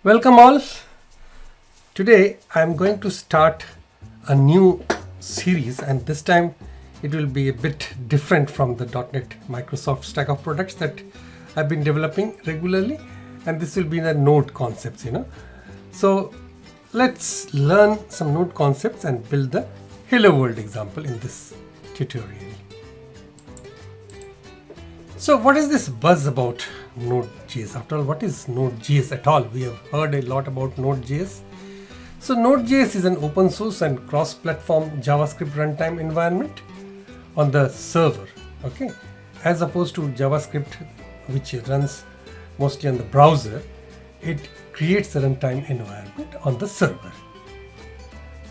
Welcome all. Today I am going to start a new series, and this time it will be a bit different from the .NET Microsoft stack of products that I've been developing regularly, and this will be the Node concepts, So let's learn some Node concepts and build the Hello World example in this tutorial. So what is this buzz about Node.js? After all, what is Node.js at all? We have heard a lot about Node.js. So Node.js is an open source and cross-platform JavaScript runtime environment on the server, okay? As opposed to JavaScript, which runs mostly on the browser, it creates a runtime environment on the server.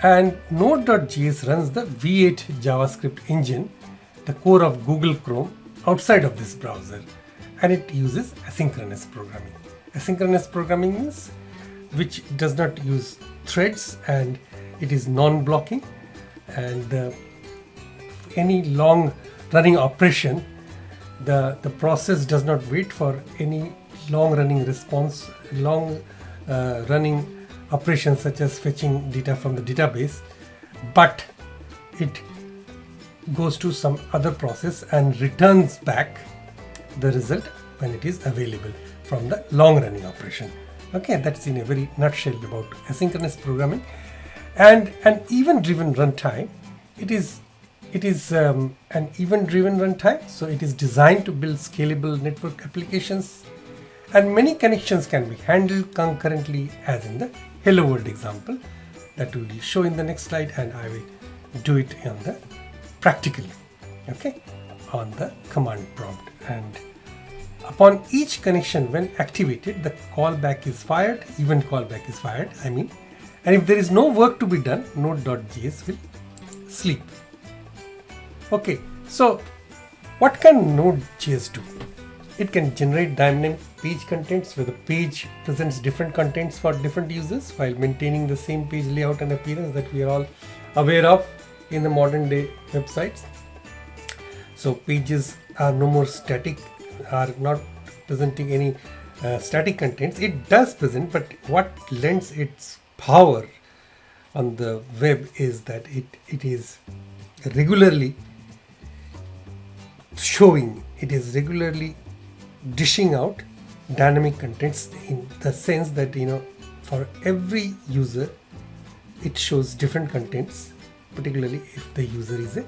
And Node.js runs the V8 JavaScript engine, the core of Google Chrome, outside of this browser, and it uses asynchronous programming. Asynchronous programming means which does not use threads, and it is non-blocking, and any long running operation, the process does not wait for any long running response, running operations such as fetching data from the database, but it goes to some other process and returns back the result when it is available from the long running operation. Okay, that's in a very nutshell about asynchronous programming. And an event driven runtime, it is an event driven runtime, so it is designed to build scalable network applications, and many connections can be handled concurrently, as in the Hello World example that we will show in the next slide, and I will do it on the practically, okay, on the command prompt. And upon each connection, when activated, the callback is fired, event callback is fired, and if there is no work to be done, Node.js will sleep. Okay, so what can Node.js do? It can generate dynamic page contents where the page presents different contents for different users while maintaining the same page layout and appearance that we are all aware of in the modern day websites. So pages are no more static, are not presenting any static contents. It does present, but what lends its power on the web is that it is regularly showing, it is regularly dishing out dynamic contents, in the sense that for every user it shows different contents, particularly if the user is a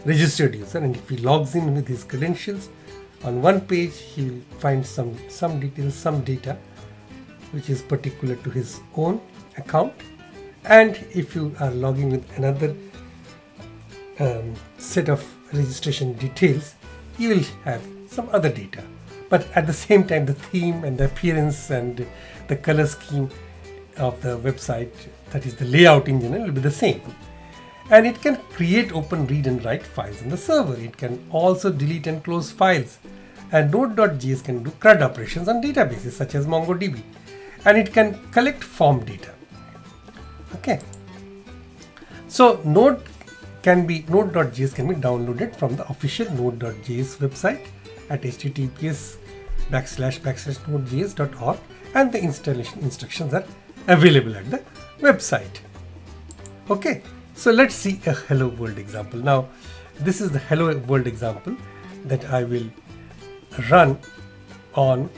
registered user, and if he logs in with his credentials on one page, he will find some details, some data which is particular to his own account, and if you are logging with another set of registration details, you will have some other data. But at the same time, the theme and the appearance and the color scheme of the website, that is the layout in general, will be the same. And it can create, open, read and write files on the server. It can also delete and close files. And Node.js can do CRUD operations on databases such as MongoDB. And it can collect form data. Okay. So Node.js can be downloaded from the official Node.js website at https://nodejs.org, and the installation instructions are available at the website. Okay. So let's see a Hello World example. Now, this is the Hello World example that I will run on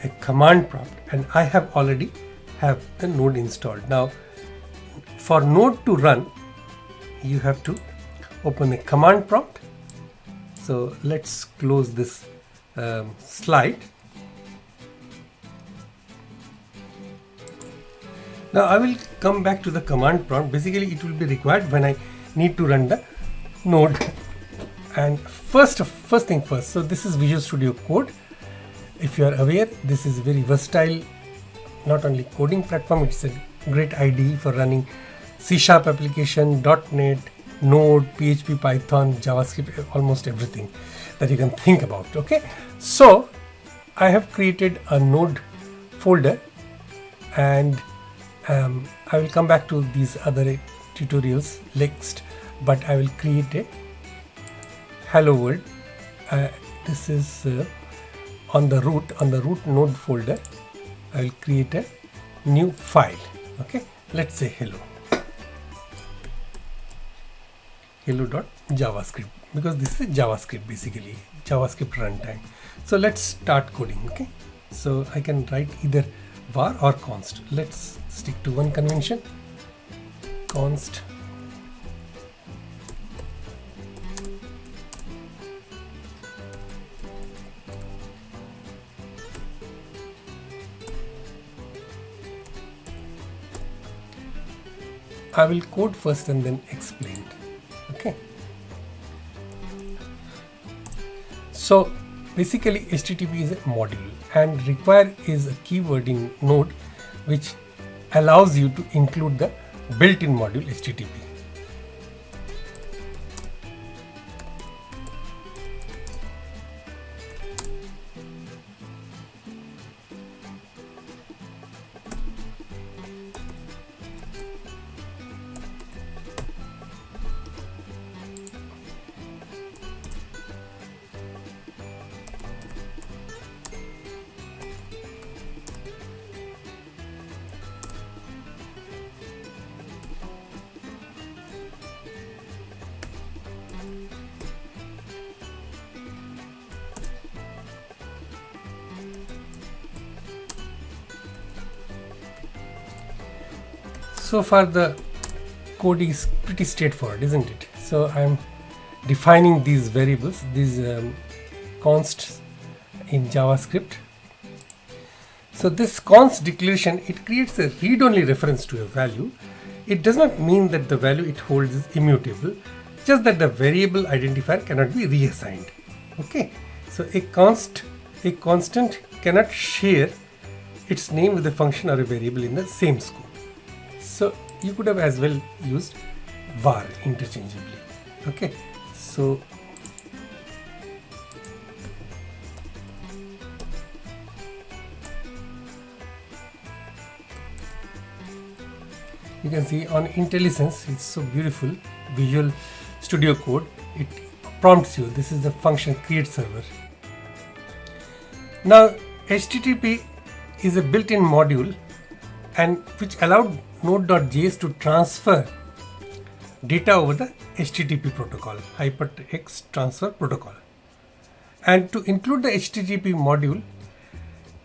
a command prompt, and I have already have the Node installed. Now, for Node to run, you have to open a command prompt. So let's close this slide. Now I will come back to the command prompt. Basically, it will be required when I need to run the Node. And first thing first, so this is Visual Studio Code. If you are aware, this is very versatile, not only coding platform, it's a great IDE for running C# application, .NET, Node, PHP, Python, JavaScript, almost everything that you can think about. Okay, so I have created a Node folder, and I will come back to these other tutorials next, but I will create a Hello World. This is on the root Node folder. I will create a new file. Okay, let's say hello.javascript, because this is JavaScript, basically JavaScript runtime. So let's start coding. Okay, so I can write either var or const. Let's stick to one convention, const I will code first and then explain. Okay, so basically HTTP is a module, and require is a keyword in Node which allows you to include the built-in module HTTP. So far the code is pretty straightforward, isn't it? So I'm defining these variables, these consts in JavaScript. So this const declaration, it creates a read-only reference to a value. It does not mean that the value it holds is immutable, just that the variable identifier cannot be reassigned. Okay, so a constant cannot share its name with a function or a variable in the same scope. So you could have as well used var interchangeably. Okay, so you can see on IntelliSense, it's so beautiful. Visual Studio Code, it prompts you. This is the function create server. Now HTTP is a built-in module and which allowed Node.js to transfer data over the HTTP protocol, hypertext transfer protocol. And to include the HTTP module,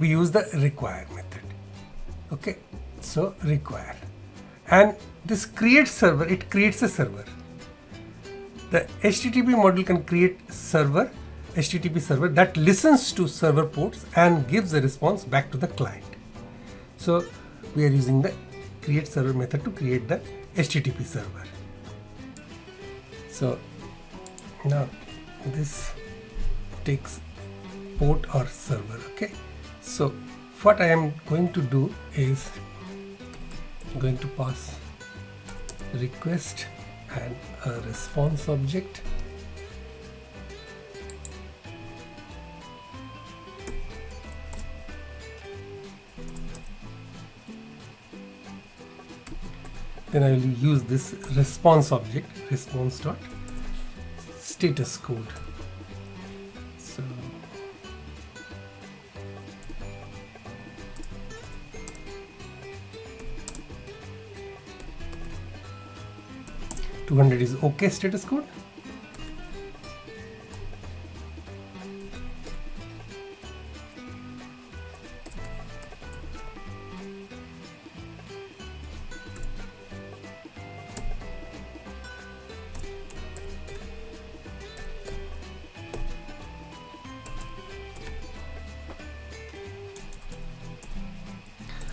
we use the require method. Okay, so require. And this create server, it creates a server. The HTTP module can create server, HTTP server that listens to server ports and gives a response back to the client. So we are using the create server method to create the HTTP server. So now this takes port or server. Okay, so what I am going to do is going to pass request and a response object. Then I will use this response object, response dot status code. So $200 is okay status code.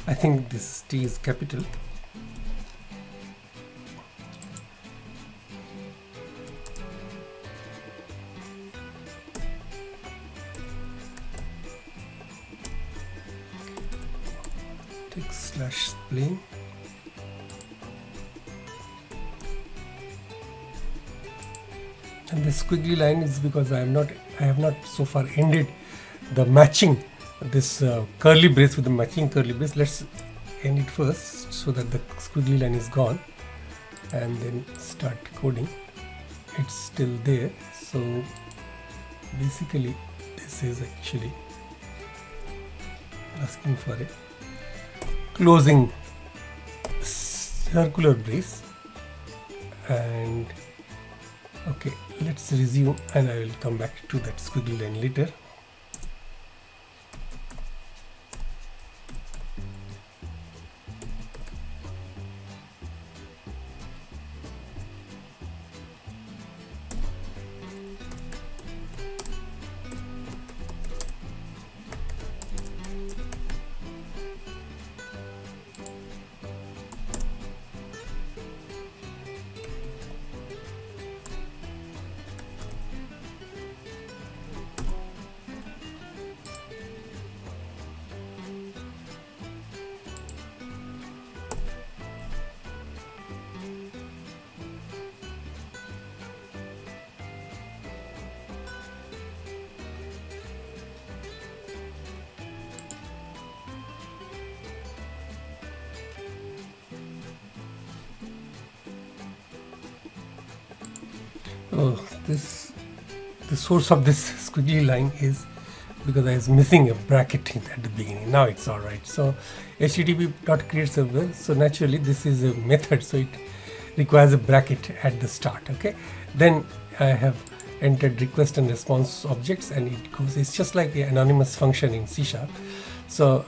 I think this T is capital. Text slash plain. And this squiggly line is because I have not so far ended the matching this curly brace with the matching curly brace. Let's end it first so that the squiggly line is gone, and then start coding. It's still there. So basically this is actually asking for a closing circular brace, and okay, let's resume, and I will come back to that squiggly line later. Oh, the source of this squiggly line is because I was missing a bracket at the beginning. Now it's all right. So http.createServer. So naturally this is a method, so it requires a bracket at the start. Okay. Then I have entered request and response objects, and it goes. It's just like an anonymous function in C#. So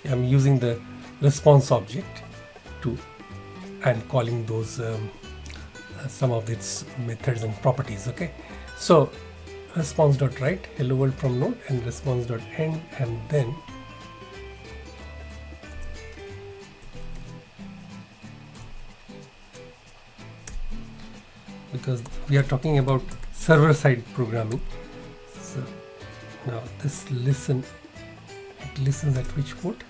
I'm using the response object to and calling those. Some of its methods and properties. Okay, so response.write hello world from node, and response.end, and then because we are talking about server side programming, so now this listen, it listens at which port?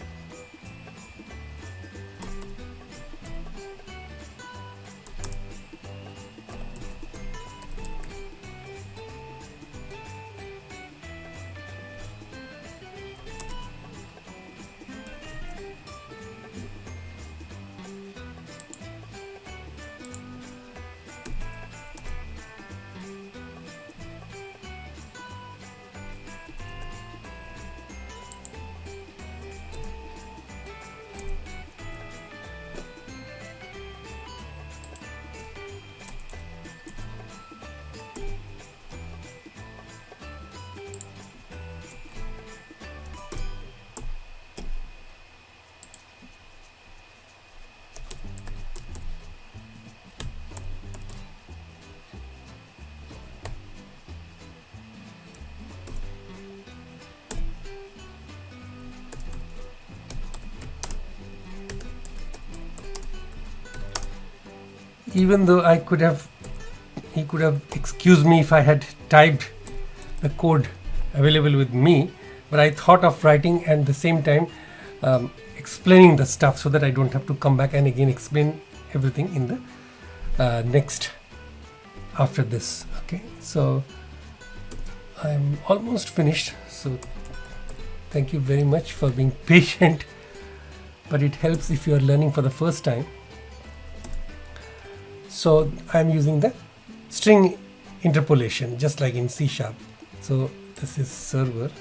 Even though he could have excused me if I had typed the code available with me, but I thought of writing and at the same time explaining the stuff so that I don't have to come back and again explain everything in the next after this. Okay, so I'm almost finished, so thank you very much for being patient, but it helps if you are learning for the first time. So I'm using the string interpolation just like in C#. So this is server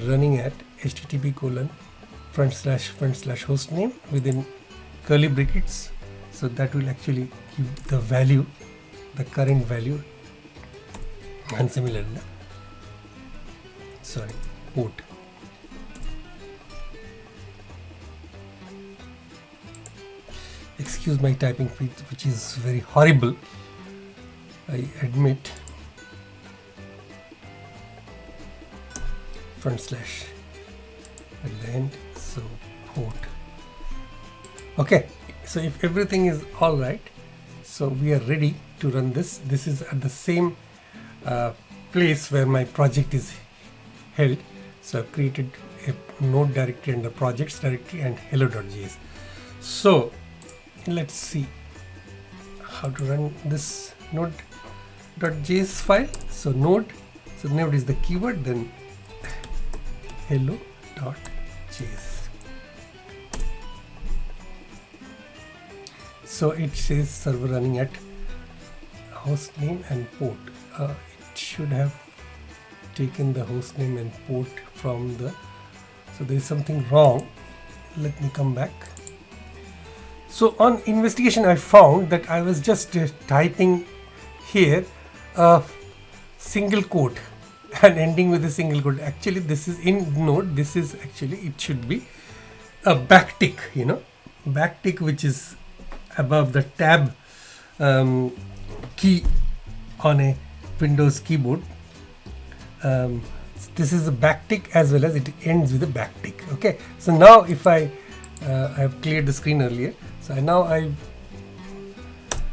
running at http://hostname within curly brackets. So that will actually give the value, the current value, and similarly, port. Excuse my typing speed, which is very horrible, I admit. / at the end, so port. Okay, so if everything is all right, so we are ready to run this. This is at the same place where my project is held. So I've created a node directory and the projects directory and hello.js. So let's see how to run this node.js file. So node is the keyword, then hello.js. So it says server running at host name and port. It should have taken the host name and port from the, so there is something wrong. let me come back. So on investigation, I found that I was just typing here a single quote and ending with a single quote. Actually, this is in Node. This is actually, it should be a backtick, backtick, which is above the tab key on a Windows keyboard. This is a backtick as well as it ends with a backtick. Okay, so now if I have cleared the screen earlier, so now I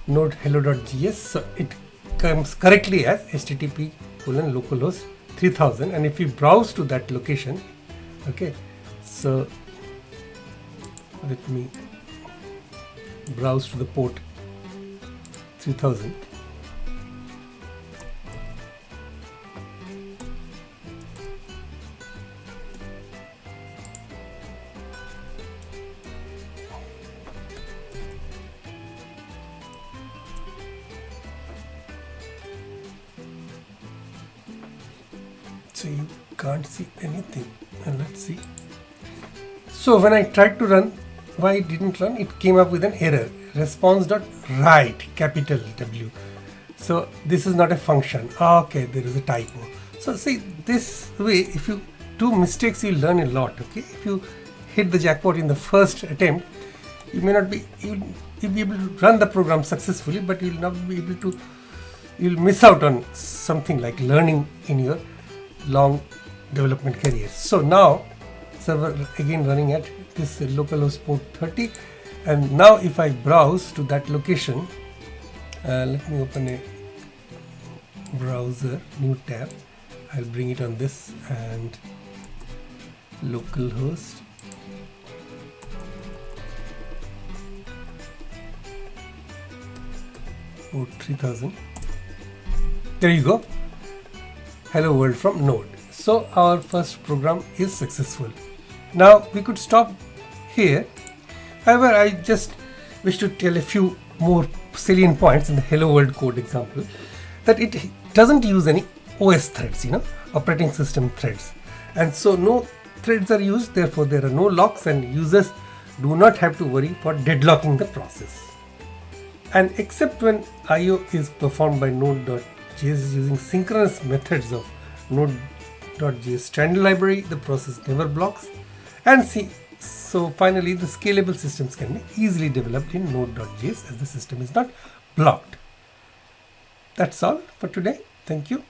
node hello.js, so it comes correctly as http://localhost 3000, and if we browse to that location, okay, so let me browse to the port 3000. So you can't see anything, and let's see. So when I tried to run, why it didn't run? It came up with an error, response.write capital W. So this is not a function. Okay, there is a typo. So see, this way, if you do mistakes, you'll learn a lot. Okay, if you hit the jackpot in the first attempt, you may not be, you'll be able to run the program successfully, but you'll not be able to, you'll miss out on something like learning in your long development career. So now server again running at this localhost port 30, and now if I browse to that location, let me open a browser, new tab. I'll bring it on this, and localhost port 3000. There you go. Hello world from Node. So our first program is successful. Now we could stop here. However, I just wish to tell a few more salient points in the hello world code example, that it doesn't use any OS threads, operating system threads, and so no threads are used. Therefore, there are no locks, and users do not have to worry for deadlocking the process. And except when I/O is performed by Node.js using synchronous methods of Node.js standard library, the process never blocks. And see, so finally, the scalable systems can be easily developed in Node.js as the system is not blocked. That's all for today. Thank you.